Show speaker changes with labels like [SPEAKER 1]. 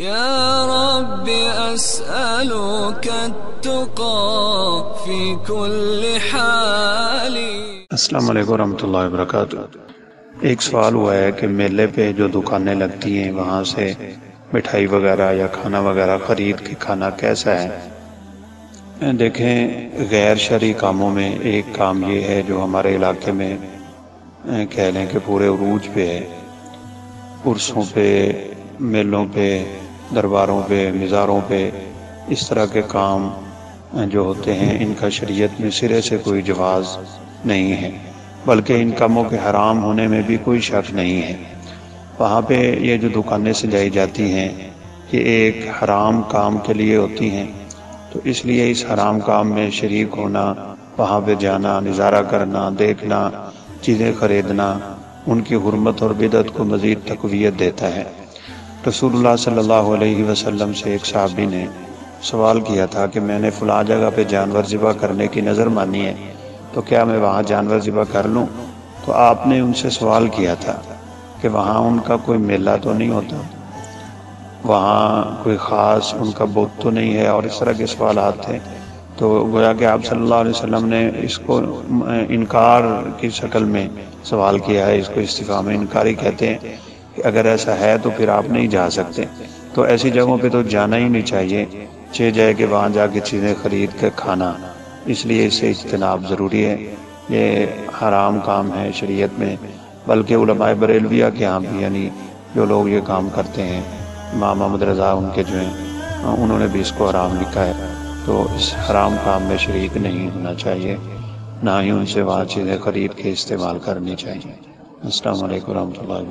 [SPEAKER 1] يا رب أسألك التقى في كل حال.
[SPEAKER 2] السلام علیکم ورحمۃ اللہ وبرکاتہ۔ ایک سوال ہوا ہے کہ میلے پہ جو دکانیں لگتی ہیں وہاں سے مٹھائی وغیرہ یا کھانا وغیرہ خرید کے کھانا کیسا ہے؟ دیکھیں، غیر شرعی کاموں میں ایک کام یہ ہے جو ہمارے علاقے میں کہہ لیں کہ پورے عروج پہ ہے، عرسوں پہ، میلوں پہ، درباروں پہ، مزاروں پہ، اس طرح کے کام جو ہوتے ہیں ان کا شریعت میں سرے سے کوئی جواز نہیں ہے، بلکہ ان کاموں کے حرام ہونے میں بھی کوئی شک نہیں ہے۔ وہاں پہ یہ جو دکانیں سجائی جاتی ہیں یہ ایک حرام کام کے لیے ہوتی ہیں، تو اس لیے اس حرام کام میں شریک ہونا، وہاں پہ جانا، نظارہ کرنا، دیکھنا، چیزیں خریدنا ان کی حرمت اور بدعت کو مزید تقویت دیتا ہے۔ رسول اللہ صلی اللہ علیہ وسلم سے ایک صحابی نے سوال کیا تھا کہ میں نے فلاں جگہ پہ جانور ذبح کرنے کی نظر مانی ہے، تو کیا میں وہاں جانور ذبح کر لوں؟ تو آپ نے ان سے سوال کیا تھا کہ وہاں ان کا کوئی میلہ تو نہیں ہوتا، وہاں کوئی خاص ان کا بت تو نہیں ہے، اور اس طرح کے سوالات تھے۔ تو گویا کہ آپ صلی اللہ علیہ وسلم نے اس کو انکار کی شکل میں سوال کیا ہے، اس کو استفہام انکاری کہتے ہیں کہ اگر ایسا ہے تو پھر آپ نہیں جا سکتے۔ تو ایسی جگہوں پہ تو جانا ہی نہیں چاہیے، چہ جائے کہ وہاں جا کے چیزیں خرید کے کھانا، اس لیے اس سے اجتناب ضروری ہے۔ یہ حرام کام ہے شریعت میں، بلکہ علماء بریلویہ کے ہاں بھی، یعنی جو لوگ یہ کام کرتے ہیں، امام احمد رضا ان کے جو ہیں، انہوں نے بھی اس کو حرام لکھا ہے۔ تو اس حرام کام میں شریک نہیں ہونا چاہیے، نہ ہی ان سے وہاں چیزیں خرید کے استعمال کرنی چاہیے۔ السلام علیکم ورحمۃ اللہ وبرکاتہ۔